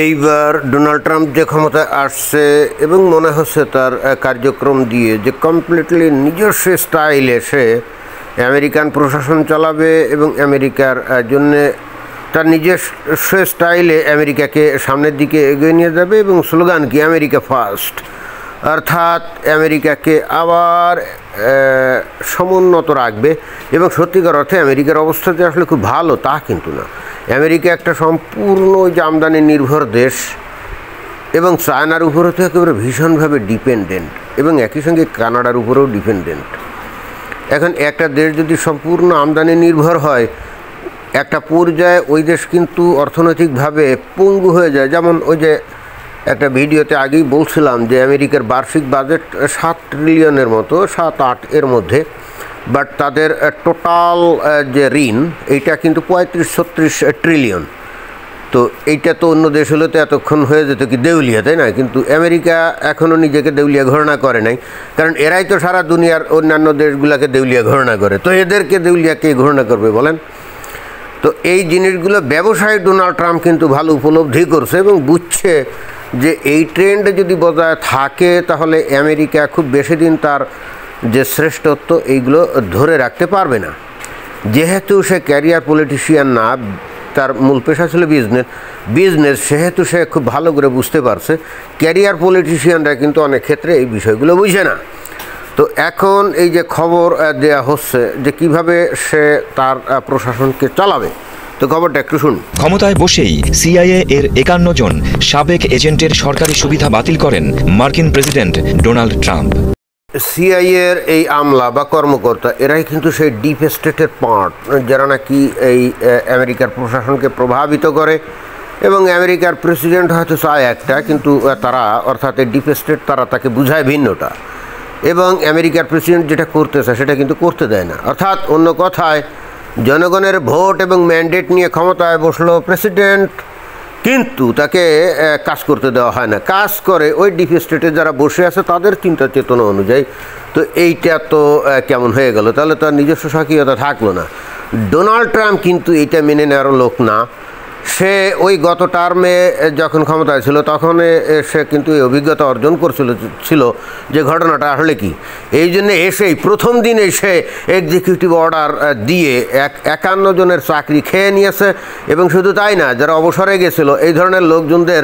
এইবার Donald Trump যে ক্ষমতায় আসছে এবং মনে হচ্ছে তার কার্যক্রম দিয়ে যে কমপ্লিটলি নিজস্ব স্টাইলে সে আমেরিকান প্রশাসন চালাবে এবং আমেরিকার জন্যে তার নিজস্ব স্টাইলে আমেরিকাকে সামনের দিকে এগিয়ে নিয়ে যাবে এবং স্লোগান কি আমেরিকা ফার্স্ট, অর্থাৎ আমেরিকাকে আবার সমুন্নত রাখবে। এবং সত্যিকার অর্থে আমেরিকার অবস্থা যে আসলে খুব ভালো তা কিন্তু না। আমেরিকা একটা সম্পূর্ণ যে আমদানি নির্ভর দেশ এবং চায়নার উপরেও তো একেবারে ভীষণভাবে ডিপেন্ডেন্ট এবং একই সঙ্গে কানাডার উপরেও ডিপেন্ডেন্ট। এখন একটা দেশ যদি সম্পূর্ণ আমদানি নির্ভর হয়, একটা পর্যায়ে ওই দেশ কিন্তু অর্থনৈতিকভাবে পঙ্গু হয়ে যায়। যেমন ওই যে একটা ভিডিওতে আগেই বলছিলাম যে আমেরিকার বার্ষিক বাজেট 7 ট্রিলিয়নের মতো, 7-8 এর মধ্যে, বাট তাদের টোটাল যে ঋণ এইটা কিন্তু 35-36 ট্রিলিয়ন। তো এইটা তো অন্য দেশ হলে তো এতক্ষণ হয়ে যেত কি দেউলিয়া, তাই না? কিন্তু আমেরিকা এখনও নিজেকে দেউলিয়া ঘোষণা করে নাই, কারণ এরাই তো সারা দুনিয়ার অন্যান্য দেশগুলোকে দেউলিয়া ঘোষণা করে। তো এদেরকে দেউলিয়া কে ঘোষণা করবে বলেন? তো এই জিনিসগুলো ব্যবসায়ী ডোনাল্ড ট্রাম্প কিন্তু ভালো উপলব্ধি করছে এবং বুঝছে যে এই ট্রেন্ড যদি বজায় থাকে তাহলে আমেরিকা খুব বেশি দিন তার যে শ্রেষ্ঠত্ব এইগুলো ধরে রাখতে পারবে না। যেহেতু সে ক্যারিয়ার পলিটিশিয়ান না, তার মূল পেশা ছিল বিজনেস, সেহেতু সে খুব ভালো করে বুঝতে পারছে ক্যারিয়ার পলিটিশিয়ানরা কিন্তু অনেক ক্ষেত্রে এই বিষয়গুলো বুঝে না। তো এখন এই যে খবর দেয়া হচ্ছে যে কিভাবে সে তার প্রশাসনকে চালাবে, তো খবরটা একটু শুন। ক্ষমতায় বসেই সিআইএ এর 51 জন সাবেক এজেন্টের সরকারি সুবিধা বাতিল করেন মার্কিন প্রেসিডেন্ট ডোনাল্ড ট্রাম্প। সিআইএর এই আমলা বা কর্মকর্তা এরাই কিন্তু সেই ডিপ স্টেটের পার্ট, যারা নাকি এই আমেরিকার প্রশাসনকে প্রভাবিত করে এবং আমেরিকার প্রেসিডেন্ট হয়তো চায় একটা, কিন্তু তারা অর্থাৎ এই ডিপ স্টেট তারা তাকে বুঝায় ভিন্নটা এবং আমেরিকার প্রেসিডেন্ট যেটা করতে চায় সেটা কিন্তু করতে দেয় না। অর্থাৎ অন্য কথায় জনগণের ভোট এবং ম্যান্ডেট নিয়ে ক্ষমতায় বসলো প্রেসিডেন্ট, কিন্তু তাকে কাজ করতে দেওয়া হয় না। কাজ করে ওই ডিপ স্টেটে যারা বসে আছে তাদের চিন্তা চেতনা অনুযায়ী। তো এইটা তো কেমন হয়ে গেল, তাহলে তো আর নিজস্ব স্বকীয়তা থাকলো না। ডোনাল্ড ট্রাম্প কিন্তু এইটা মেনে নেওয়ার লোক না। সে ওই গত টার্মে যখন ক্ষমতায় ছিল তখন সে কিন্তু এই অভিজ্ঞতা অর্জন ছিল যে ঘটনাটা আসলে কি। এই জন্যে এসেই প্রথম দিন এসে এক্সিকিউটিভ অর্ডার দিয়ে 51 জনের চাকরি খেয়ে নিয়েছে এবং শুধু তাই না, যারা অবসরে গেছিল এই ধরনের লোকজনদের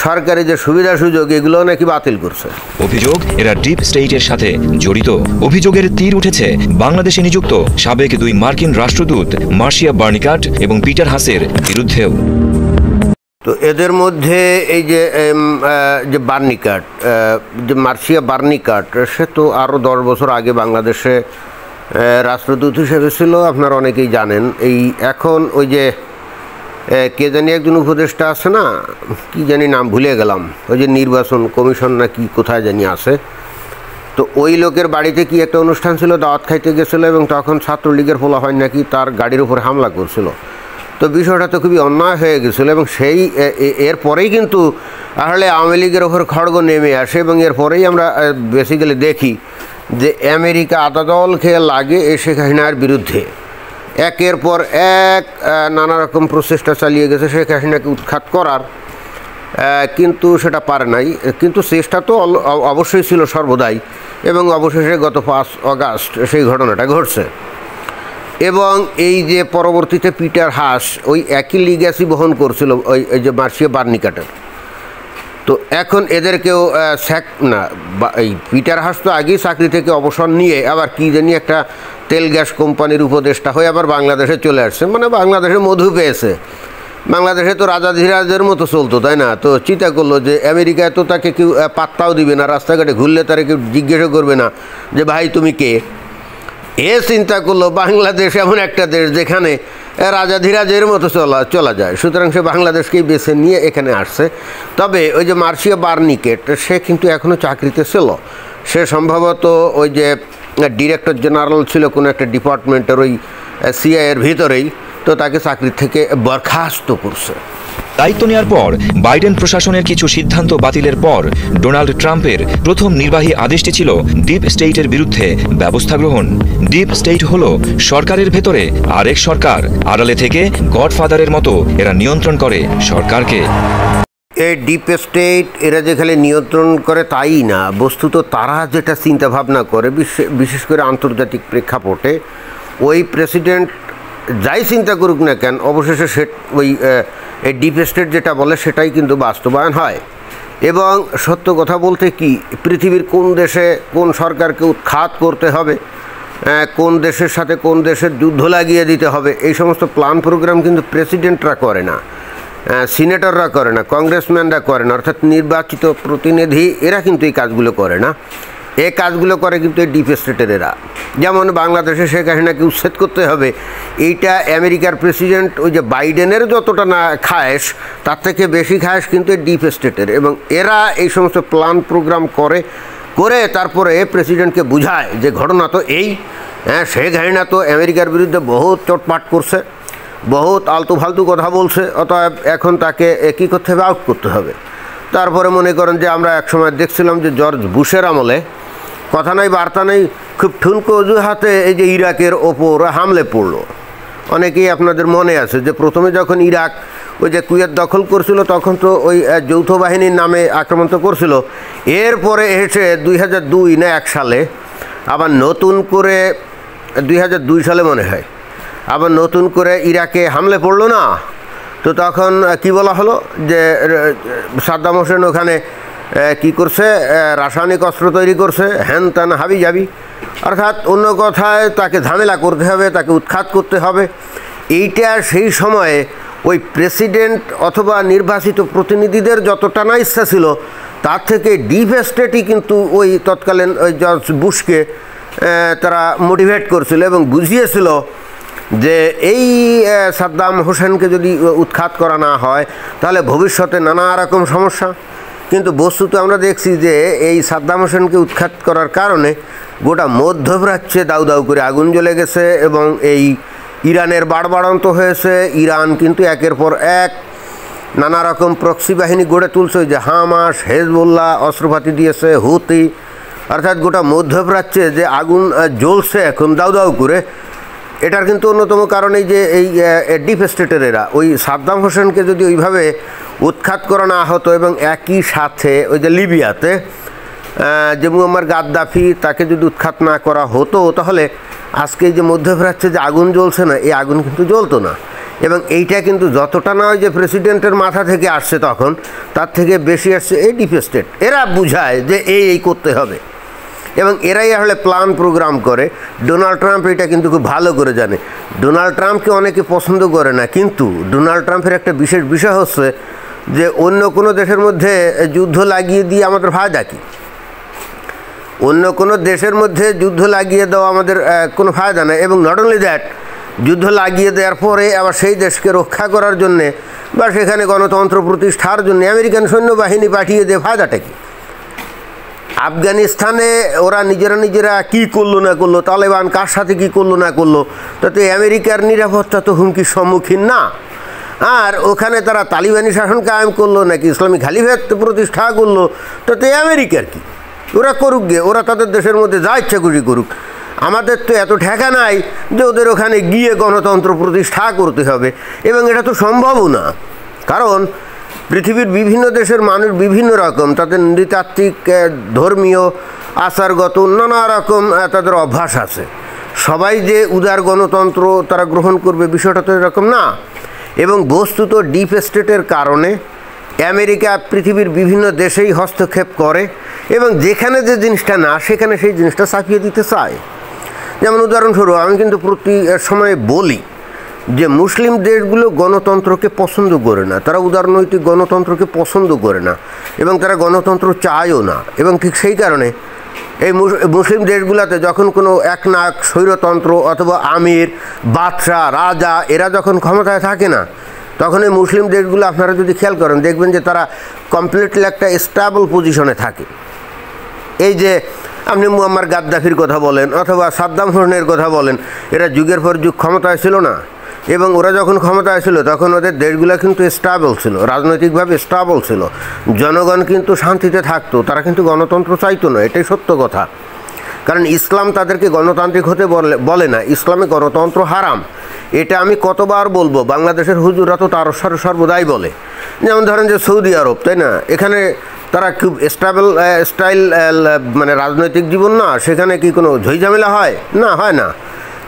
সরকারি যে সুবিধা সুযোগ এগুলো নাকি বাতিল করছে। অভিযোগ এরা ডিপ স্টেটের সাথে জড়িত। অভিযোগের তীর উঠেছে বাংলাদেশে নিযুক্ত সাবেক 2 মার্কিন রাষ্ট্রদূত মার্শিয়া বার্নিকাট এবং পিটার হাসের বিরুদ্ধেও। তো এদের মধ্যে এই যে বার্নিকাট, যে মার্শিয়া বার্নিকাট, সে তো আরও 10 বছর আগে বাংলাদেশে রাষ্ট্রদূত হিসেবে ছিল, আপনারা অনেকেই জানেন। এই এখন ওই যে কে জানি একজন উপদেষ্টা আছে না, কি জানি নাম ভুলে গেলাম, ওই যে নির্বাচন কমিশন না কি কোথায় জানি আছে, তো ওই লোকের বাড়িতে কি একটা অনুষ্ঠান ছিল, দাওয়াত খাইতে গেছিলো এবং তখন ছাত্রলীগের পোলাপাইন নাকি তার গাড়ির উপরে হামলা করছিল। তো বিষয়টা তো খুবই অন্যায় হয়ে গেছিলো এবং সেই এরপরেই কিন্তু আসলে আওয়ামী লীগের ওপর খড়গ নেমে আসে এবং এরপরেই আমরা বেসিক্যালি দেখি যে আমেরিকা আদা জল খেয়ে লাগে শেখ হাসিনার বিরুদ্ধে একের পর এক নানা রকম প্রচেষ্টা চালিয়ে গেছে শেখ হাসিনাকে উৎখাত করার, কিন্তু সেটা পারে নাই। কিন্তু চেষ্টা তো অবশ্যই ছিল সর্বদাই এবং অবশেষে গত 5 অগাস্ট সেই ঘটনাটা ঘটছে। এবং এই যে পরবর্তীতে পিটার হাস ওই একই লিগ্যাসি বহন করছিল ওই যে মার্শিয়া বার্নিকাটের। তো এখন এদেরকেও এই পিটার হাস তো আগেই চাকরি থেকে অবসর নিয়ে আবার কী জানি একটা তেল গ্যাস কোম্পানির উপদেষ্টা হয়ে আবার বাংলাদেশে চলে আসছে, মানে বাংলাদেশে মধু পেয়েছে। বাংলাদেশে তো রাজাধিরাজের মতো চলতো, তাই না? তো চিন্তা করলো যে আমেরিকায় তো তাকে কেউ পাত্তাও দিবে না, রাস্তাঘাটে ঘুরলে তারা কেউ জিজ্ঞাসা করবে না যে ভাই তুমি কে। এ চিন্তা করলো বাংলাদেশ এমন একটা দেশ যেখানে রাজাধিরাজের মতো চলা যায়, সুতরাং সে বাংলাদেশকেই বেছে নিয়ে এখানে আসছে। তবে ওই যে মার্শিয়া বার্নিকাট সে কিন্তু এখনও চাকরিতে ছিল, সে সম্ভবত ওই যে ডিরেক্টর জেনারেল ছিল কোনো একটা ডিপার্টমেন্টের ওই সিআইএর ভিতরেই, তো তাকে চাকরি থেকে বরখাস্ত করছে। দায়িত্ব নেওয়ার পর বাইডেন প্রশাসনের কিছু সিদ্ধান্ত বাতিলের পর ডোনাল্ড ট্রাম্পের প্রথম নির্বাহী আদেশটি ছিল ডিপ স্টেটের বিরুদ্ধে ব্যবস্থা গ্রহণ। ডিপ স্টেট হলো সরকারের ভেতরে আরেক সরকার, আড়ালে থেকে গডফাদারের মতো এরা নিয়ন্ত্রণ করে সরকারকে। এই ডিপ স্টেট এরা যে খালি নিয়ন্ত্রণ করে তাই না, বস্তুত তারা যেটা চিন্তা ভাবনা করে বিশেষ করে আন্তর্জাতিক প্রেক্ষাপটে, ওই প্রেসিডেন্ট যাই চিন্তা করুক না কেন অবশেষে সে ওই এই ডিপ স্টেট যেটা বলে সেটাই কিন্তু বাস্তবায়ন হয়। এবং সত্য কথা বলতে কি, পৃথিবীর কোন দেশে কোন সরকারকে উৎখাত করতে হবে, কোন দেশের সাথে কোন দেশের যুদ্ধ লাগিয়ে দিতে হবে, এই সমস্ত প্ল্যান প্রোগ্রাম কিন্তু প্রেসিডেন্টরা করে না, সিনেটররা করে না, কংগ্রেসম্যানরা করে না, অর্থাৎ নির্বাচিত প্রতিনিধি এরা কিন্তু এই কাজগুলো করে না। এই কাজগুলো করে কিন্তু এই ডিপ স্টেটের এরা। যেমন বাংলাদেশে শেখ হাসিনাকে উচ্ছেদ করতে হবে, এইটা আমেরিকার প্রেসিডেন্ট ওই যে বাইডেনের যতটা না খায়েশ তার থেকে বেশি খায়েশ কিন্তু এই ডিপ স্টেটের। এবং এরা এই সমস্ত প্ল্যান প্রোগ্রাম করে তারপরে প্রেসিডেন্টকে বুঝায় যে ঘটনা তো এই, শেখ হাসিনা তো আমেরিকার বিরুদ্ধে বহুত চটপাট করছে, বহুত আলতু ফালতু কথা বলছে, অতএব এখন তাকে কী করতে হবে, আউট করতে হবে। তারপরে মনে করেন যে আমরা একসময় দেখছিলাম যে জর্জ বুশের আমলে কথা নাই বার্তা নেই, খুব ঠুনকো অজুহাতে এই যে ইরাকের ওপর হামলে পড়লো। অনেকেই আপনাদের মনে আছে যে প্রথমে যখন ইরাক ওই যে কুয়েত দখল করছিল তখন তো ওই যৌথ বাহিনীর নামে আক্রমণ তো করছিল। এরপরে এসে 2002 না 1 সালে আবার নতুন করে 2002 সালে মনে হয় আবার নতুন করে ইরাকে হামলে পড়লো না, তো তখন কি বলা হলো যে সাদ্দাম হোসেন ওখানে কি করছে, রাসায়নিক অস্ত্র তৈরি করছে, হ্যান ত্যান হাবি যাবি, অর্থাৎ অন্য কথায় তাকে ঝামেলা করতে হবে, তাকে উৎখাত করতে হবে। এইটা সেই সময়ে ওই প্রেসিডেন্ট অথবা নির্বাচিত প্রতিনিধিদের যতটা না ইচ্ছা ছিল তার থেকে ডিপ স্টেটই কিন্তু ওই তৎকালীন ওই জর্জ বুশকে তারা মোটিভেট করছিল এবং বুঝিয়েছিল যে এই সাদ্দাম হোসেনকে যদি উৎখাত করা না হয় তাহলে ভবিষ্যতে নানা রকম সমস্যা। কিন্তু বস্তুত আমরা দেখছি যে এই সাদ্দাম হোসেনকে উৎখাত করার কারণে গোটা মধ্যপ্রাচ্যে দাউ দাউ করে আগুন জ্বলে গেছে এবং এই ইরানের বাড়বাড়ন্ত হয়েছে। ইরান কিন্তু একের পর এক নানা রকম প্রক্সি বাহিনী গড়ে তুলছে, যে হামাস, হেজবুল্লাহ অস্ত্রপাতি দিয়েছে, হুতি, অর্থাৎ গোটা মধ্যপ্রাচ্যে যে আগুন জ্বলছে এখন দাউ দাউ করে, এটার কিন্তু অন্যতম কারণ এই যে এই ডিপ স্টেটের এরা। ওই সাদ্দাম হোসেনকে যদি ওইভাবে উৎখাত করা না হতো এবং একই সাথে ওই যে লিবিয়াতে যে মুয়াম্মার গাদ্দাফি তাকে যদি উৎখাত না করা হতো তাহলে আজকে এই যে মধ্যপ্রাচ্যে যে আগুন জ্বলছে না, এই আগুন কিন্তু জ্বলতো না। এবং এইটা কিন্তু যতটা না ওই যে প্রেসিডেন্টের মাথা থেকে আসছে তখন তার থেকে বেশি আসছে এই ডিপ স্টেট। এরা বুঝায় যে এই করতে হবে এবং এরাই আসলে প্ল্যান প্রোগ্রাম করে। ডোনাল্ড ট্রাম্প এটা কিন্তু খুব ভালো করে জানে। ডোনাল্ড ট্রাম্পকে অনেকে পছন্দ করে না, কিন্তু ডোনাল্ড ট্রাম্পের একটা বিশেষ বিষয় হচ্ছে যে অন্য কোনো দেশের মধ্যে যুদ্ধ লাগিয়ে দিয়ে আমাদের ফায়দা কী? অন্য কোনো দেশের মধ্যে যুদ্ধ লাগিয়ে দেওয়া আমাদের কোনো ফায়দা নেই। এবং নট অনলি দ্যাট, যুদ্ধ লাগিয়ে দেওয়ার পরে আবার সেই দেশকে রক্ষা করার জন্যে বা সেখানে গণতন্ত্র প্রতিষ্ঠার জন্য আমেরিকান সৈন্যবাহিনী পাঠিয়ে দিয়ে ফায়দাটা কী? আফগানিস্তানে ওরা নিজেরা কী করলো না করলো, তালেবান কার সাথে কী করলো না করলো, তাতে আমেরিকার নিরাপত্তা তো হুমকির সম্মুখীন না। আর ওখানে তারা তালিবানি শাসন কায়েম করলো নাকি ইসলামী খালিফাত প্রতিষ্ঠা করলো, তাতে আমেরিকার কি? ওরা করুক গে, ওরা তাদের দেশের মধ্যে যা ইচ্ছা খুশি করুক। আমাদের তো এত ঠেকা নাই যে ওদের ওখানে গিয়ে গণতন্ত্র প্রতিষ্ঠা করতে হবে, এবং এটা তো সম্ভবও না। কারণ পৃথিবীর বিভিন্ন দেশের মানুষ বিভিন্ন রকম, তাদের নৃতাত্ত্বিক, ধর্মীয়, আচারগত নানা রকম তাদের অভ্যাস আছে। সবাই যে উদার গণতন্ত্র তারা গ্রহণ করবে বিষয়টা তো এরকম না। এবং বস্তুত ডিপ স্টেটের কারণে আমেরিকা পৃথিবীর বিভিন্ন দেশেই হস্তক্ষেপ করে এবং যেখানে যে জিনিসটা না সেখানে সেই জিনিসটা চাপিয়ে দিতে চায়। যেমন উদাহরণস্বরূপ আমি কিন্তু প্রতি সময় বলি যে মুসলিম দেশগুলো গণতন্ত্রকে পছন্দ করে না, তারা উদারনৈতিক গণতন্ত্রকে পছন্দ করে না এবং তারা গণতন্ত্র চায়ও না। এবং ঠিক সেই কারণে এই মুসলিম দেশগুলোতে যখন কোনো একনাক স্বৈরতন্ত্র অথবা আমির, বাদশাহ, রাজা এরা যখন ক্ষমতায় থাকে না, তখন এই মুসলিম দেশগুলো আপনারা যদি খেয়াল করেন দেখবেন যে তারা কমপ্লিটলি একটা স্টেবল পজিশনে থাকে। এই যে আপনি মুয়াম্মার গাদ্দাফির কথা বলেন অথবা সাদ্দাম হোসেনের কথা বলেন, এরা যুগের পর যুগ ক্ষমতায় ছিল না, এবং ওরা যখন ক্ষমতায় ছিল তখন ওদের দেশগুলো কিন্তু স্টেবল ছিল, রাজনৈতিকভাবে স্টেবল ছিল, জনগণ কিন্তু শান্তিতে থাকতো, তারা কিন্তু গণতন্ত্র চাইতো না। এটাই সত্য কথা। কারণ ইসলাম তাদেরকে গণতান্ত্রিক হতে বলে না, ইসলামে গণতন্ত্র হারাম। এটা আমি কতবার বলবো, বাংলাদেশের হুজুরা তো তার সর্বদাই বলে যেমন ধরেন যে সৌদি আরব, তাই না, এখানে তারা খুব স্টাইল মানে রাজনৈতিক জীবন না, সেখানে কি কোনো ঝইঝামেলা হয় না? হয় না,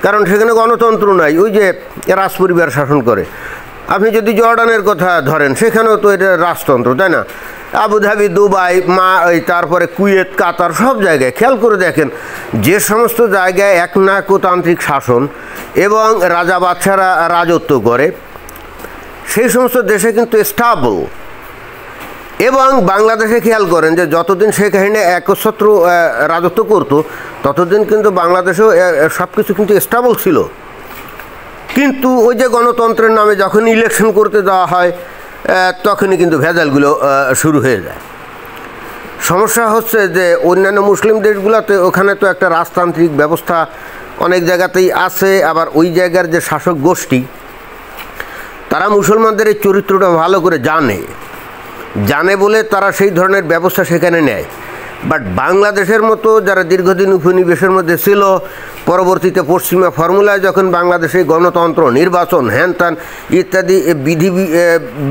কারণ সেখানে গণতন্ত্র নাই, ওই যে রাজ পরিবার শাসন করে। আপনি যদি জর্ডানের কথা ধরেন, সেখানেও তো এটা রাজতন্ত্র, তাই না? আবুধাবি, দুবাই, তারপরে কুয়েত, কাতার, সব জায়গায় খেয়াল করে দেখেন, যে সমস্ত জায়গায় একনায়কতান্ত্রিক শাসন এবং রাজা বাদশারা রাজত্ব করে, সেই সমস্ত দেশে কিন্তু স্টেবল। এবং বাংলাদেশে খেয়াল করেন যে যতদিন শেখ হাসিনা একচ্ছত্র রাজত্ব করতো, ততদিন কিন্তু বাংলাদেশেও সব কিছু কিন্তু স্টেবল ছিল। কিন্তু ওই যে গণতন্ত্রের নামে যখন ইলেকশন করতে যাওয়া হয়, তখনই কিন্তু ভেজালগুলো শুরু হয়ে যায়। সমস্যা হচ্ছে যে অন্যান্য মুসলিম দেশগুলোতে ওখানে তো একটা রাজতান্ত্রিক ব্যবস্থা অনেক জায়গাতেই আছে, আবার ওই জায়গার যে শাসক গোষ্ঠী, তারা মুসলমানদের এই চরিত্রটা ভালো করে জানে বলে তারা সেই ধরনের ব্যবস্থা সেখানে নেয়। বাট বাংলাদেশের মতো যারা দীর্ঘদিন উপনিবেশের মধ্যে ছিল, পরবর্তীতে পশ্চিমা ফর্মুলায় যখন বাংলাদেশে গণতন্ত্র, নির্বাচন, হ্যান-ত্যান ইত্যাদি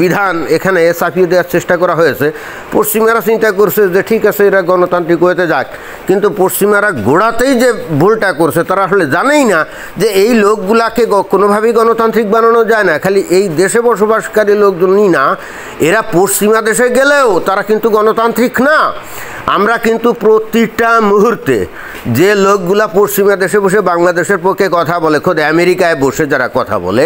বিধান এখানে চাপিয়ে দেওয়ার চেষ্টা করা হয়েছে, পশ্চিমারা চিন্তা করছে যে ঠিক আছে, এরা গণতান্ত্রিক হতে যাক। কিন্তু পশ্চিমারা গোড়াতেই যে ভুলটা করছে, তারা আসলে জানেই না যে এই লোকগুলাকে কোনোভাবেই গণতান্ত্রিক বানানো যায় না। খালি এই দেশে বসবাসকারী লোকজনই না, এরা পশ্চিমা দেশে গেলেও তারা কিন্তু গণতান্ত্রিক না। আমরা কিন্তু প্রতিটা মুহূর্তে যে লোকগুলা পশ্চিমা দেশে বসে বাংলাদেশের পক্ষে কথা বলে, খোদ আমেরিকায় বসে যারা কথা বলে,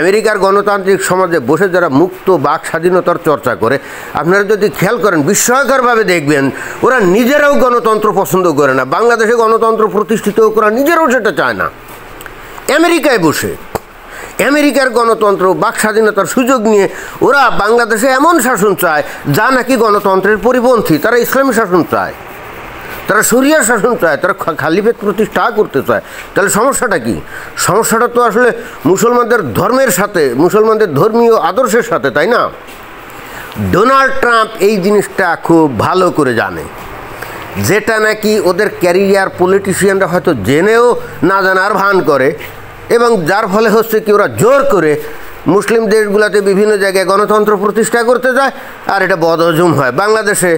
আমেরিকার গণতান্ত্রিক সমাজে বসে যারা মুক্ত বাক স্বাধীনতার চর্চা করে, আপনারা যদি খেয়াল করেন বিস্ময়করভাবে দেখবেন ওরা নিজেরাও গণতন্ত্র পছন্দ করে না। বাংলাদেশে গণতন্ত্র প্রতিষ্ঠিত হোক, ওরা নিজেরাও সেটা চায় না। আমেরিকায় বসে আমেরিকার গণতন্ত্র, বাক স্বাধীনতার সুযোগ নিয়ে ওরা বাংলাদেশে এমন শাসন চায় যা নাকি গণতন্ত্রের পরিপন্থী। তারা ইসলামী শাসন চায়, তারা শরিয়া শাসন চায়, তারা খালিফেত প্রতিষ্ঠা করতে চায়। তাহলে সমস্যাটা কি? সমস্যাটা তো আসলে মুসলমানদের ধর্মের সাথে, মুসলমানদের ধর্মীয় আদর্শের সাথে, তাই না? ডোনাল্ড ট্রাম্প এই জিনিসটা খুব ভালো করে জানে, যেটা নাকি ওদের ক্যারিয়ার পলিটিশিয়ানরা হয়তো জেনেও না জানার ভান করে, এবং যার ফলে হচ্ছে কি ওরা জোর করে মুসলিম দেশগুলোতে বিভিন্ন জায়গায় গণতন্ত্র প্রতিষ্ঠা করতে যায়, আর এটা বদহজম হয়। বাংলাদেশে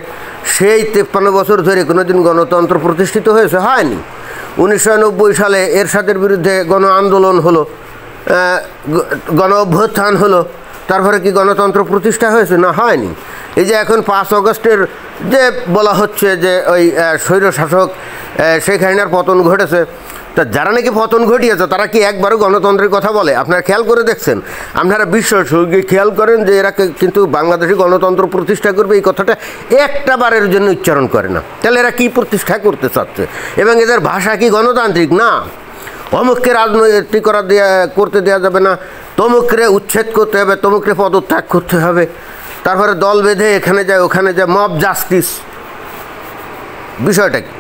সেই 53 বছর ধরে কোনোদিন গণতন্ত্র প্রতিষ্ঠিত হয়েছে? হয়নি। 1990 সালে এরশাদের বিরুদ্ধে গণ আন্দোলন হলো, গণ অভ্যুত্থান হলো, তারপরে কি গণতন্ত্র প্রতিষ্ঠা হয়েছে? না, হয়নি। এই যে এখন 5 আগস্টের যে বলা হচ্ছে যে ওই স্বৈরশাসক শেখ হাসিনার পতন ঘটেছে, তা যারা নাকি পতন ঘটিয়েছে তারা কি একবারও গণতন্ত্রের কথা বলে? আপনারা খেয়াল করে দেখছেন? আপনারা বিশ্বসঙ্গে খেয়াল করেন যে এরা কিন্তু বাংলাদেশে গণতন্ত্র প্রতিষ্ঠা করবে এই কথাটা একটা বারের জন্য উচ্চারণ করে না। তাহলে এরা কি প্রতিষ্ঠা করতে চাচ্ছে? এবং এদের ভাষা কি গণতান্ত্রিক? না। অমুককে রাজনৈতিক করতে দেওয়া যাবে না, তমুকরে উচ্ছেদ করতে হবে, তমুকরে পদত্যাগ করতে হবে, তারপরে দল বেঁধে এখানে যায় ওখানে যায়, মব জাস্টিস। বিষয়টা কি?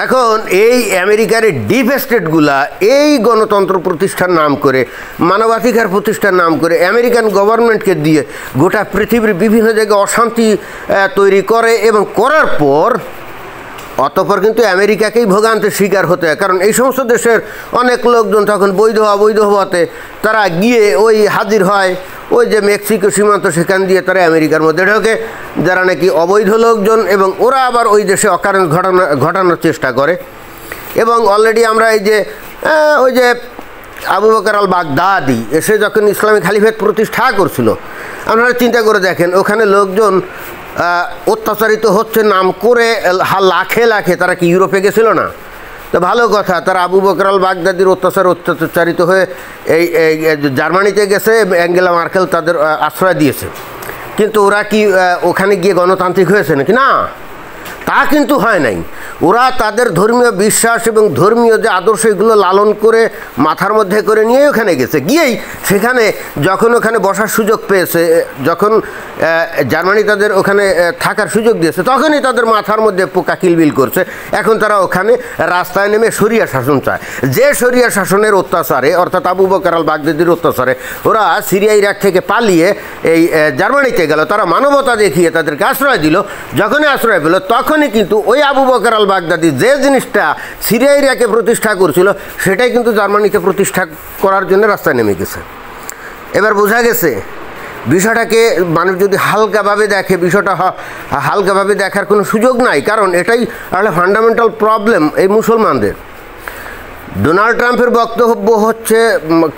এখন এই আমেরিকার ডিপ স্টেটগুলা এই গণতন্ত্র প্রতিষ্ঠার নাম করে, মানবাধিকার প্রতিষ্ঠার নাম করে আমেরিকান গভর্নমেন্টকে দিয়ে গোটা পৃথিবীর বিভিন্ন জায়গায় অশান্তি তৈরি করে, এবং করার পর অতঃপর কিন্তু আমেরিকাকেই ভোগান্তির শিকার হতে হয়। কারণ এই সমস্ত দেশের অনেক লোকজন তখন বৈধ অবৈধ হওয়াতে তারা গিয়ে ওই হাজির হয় ওই যে মেক্সিকো সীমান্ত, সেখান দিয়ে তারা আমেরিকার মধ্যে ঢোকে যারা নাকি অবৈধ লোকজন, এবং ওরা আবার ওই দেশে অকারেন্স ঘটানোর চেষ্টা করে। এবং অলরেডি আমরা এই যে ওই যে আবু বকর আল বাগদাদি এসে যখন ইসলামী খালিফেত প্রতিষ্ঠা করছিল, আপনারা চিন্তা করে দেখেন ওখানে লোকজন অত্যাচারিত হচ্ছে নাম করে লাখে লাখে, তারা কি ইউরোপে গেছিল না? তো ভালো কথা, তারা আবু বকর আল বাগদাদির অত্যাচারিত হয়ে এই জার্মানিতে গেছে, অ্যাঙ্গেলা মার্কেল তাদের আশ্রয় দিয়েছে। কিন্তু ওরা কি ওখানে গিয়ে গণতান্ত্রিক হয়েছে নাকি? না, তা কিন্তু হয় নাই। ওরা তাদের ধর্মীয় বিশ্বাস এবং ধর্মীয় যে আদর্শ এগুলো লালন করে মাথার মধ্যে করে নিয়ে ওখানে গেছে। গিয়েই সেখানে যখন ওখানে বসার সুযোগ পেয়েছে, যখন জার্মানি তাদের ওখানে থাকার সুযোগ দিয়েছে, তখনই তাদের মাথার মধ্যে পোকা কিলবিল করছে। এখন তারা ওখানে রাস্তায় নেমে শরিয়া শাসন চায়। যে শরিয়া শাসনের অত্যাচারে, অর্থাৎ আবু বকর আল বাগদাদির অত্যাচারে ওরা সিরিয়া ইরাক থেকে পালিয়ে এই জার্মানিতে গেল, তারা মানবতা দেখিয়ে তাদেরকে আশ্রয় দিল। যখনই আশ্রয় পেল তখনই কিন্তু ওই আবু বকর আল বাগদাদি যে জিনিসটা সিরিয়া ইরাকে প্রতিষ্ঠা করছিল, সেটাই কিন্তু জার্মানিতে প্রতিষ্ঠা করার জন্য রাস্তায় নেমে গেছে। এবার বোঝা গেছে বিষয়টাকে মানুষ যদি হালকাভাবে দেখে, বিষয়টা হালকাভাবে দেখার কোনো সুযোগ নাই, কারণ এটাই আসলে ফান্ডামেন্টাল প্রবলেম এই মুসলমানদের। ডোনাল্ড ট্রাম্পের বক্তব্য হচ্ছে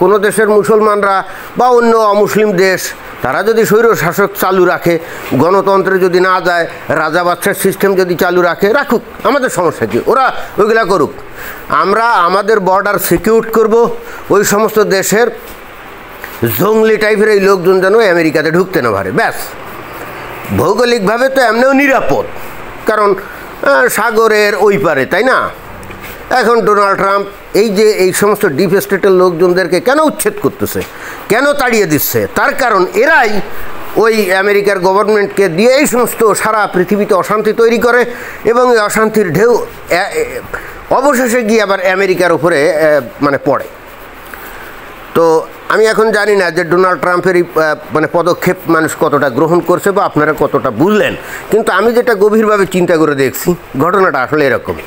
কোনো দেশের মুসলমানরা বা অন্য অমুসলিম দেশ তারা যদি স্বৈরশাসক চালু রাখে, গণতন্ত্রে যদি না যায়, রাজা বাদশার সিস্টেম যদি চালু রাখুক, আমাদের সমস্যা কী, ওরা ওইগুলা করুক, আমরা আমাদের বর্ডার সিকিউর করব, ওই সমস্ত দেশের জঙ্গলি টাইপের এই লোকজন যেন আমেরিকাতে ঢুকতে না পারে, ব্যাস। ভৌগোলিকভাবে তো এমনিও নিরাপদ, কারণ সাগরের ওই পারে, তাই না? এখন ডোনাল্ড ট্রাম্প এই সমস্ত ডিপ স্টেটের লোকজনদেরকে কেন উচ্ছেদ করতেছে, কেন তাড়িয়ে দিচ্ছে? তার কারণ এরাই ওই আমেরিকার গভর্নমেন্টকে দিয়ে এই সমস্ত সারা পৃথিবীতে অশান্তি তৈরি করে, এবং এই অশান্তির ঢেউ অবশেষে গিয়ে আবার আমেরিকার উপরে মানে পড়ে। তো আমি এখন জানি না যে ডোনাল্ড ট্রাম্পের এই মানে পদক্ষেপ মানুষ কতটা গ্রহণ করছে বা আপনারা কতটা বুঝলেন, কিন্তু আমি যেটা গভীরভাবে চিন্তা করে দেখছি, ঘটনাটা আসলে এরকম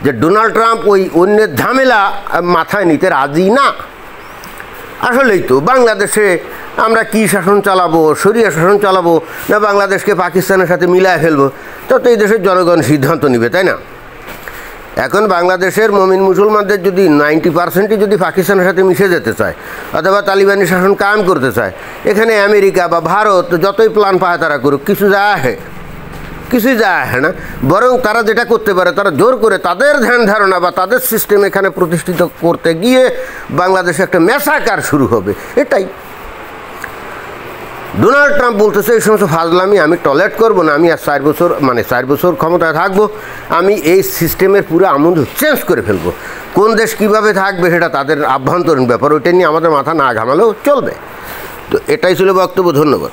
যে ডোনাল্ড ট্রাম্প ওই অন্যের ঝামেলা মাথায় নিতে রাজি না। আসলেই তো বাংলাদেশে আমরা কি শাসন চালাবো, শরিয়া শাসন চালাবো না বাংলাদেশকে পাকিস্তানের সাথে মিলায় ফেলবো, তত এই দেশের জনগণ সিদ্ধান্ত নেবে, তাই না? এখন বাংলাদেশের মমিন মুসলমানদের যদি 90% যদি পাকিস্তানের সাথে মিশে যেতে চায় অথবা তালিবানি শাসন কায়েম করতে চায়, এখানে আমেরিকা বা ভারত যতই প্ল্যান পায় তারা করুক, কিছুই যায় আসে না। বরং তারা যেটা করতে পারে, তারা জোর করে তাদের ধ্যান ধারণা বা তাদের সিস্টেম এখানে প্রতিষ্ঠিত করতে গিয়ে বাংলাদেশে একটা ম্যাসাকার শুরু হবে, এটাই। ডোনাল্ড ট্রাম্প বলতেছে এই সমস্ত ফাজলামি আমি টলারেট করবো না, আমি আর 4 বছর ক্ষমতায় থাকবো, আমি এই সিস্টেমের পুরো আমূল চেঞ্জ করে ফেলবো। কোন দেশ কীভাবে থাকবে সেটা তাদের আভ্যন্তরীণ ব্যাপার, ওইটা নিয়ে আমাদের মাথা না ঘামালেও চলবে। তো এটাই ছিল বক্তব্য, ধন্যবাদ।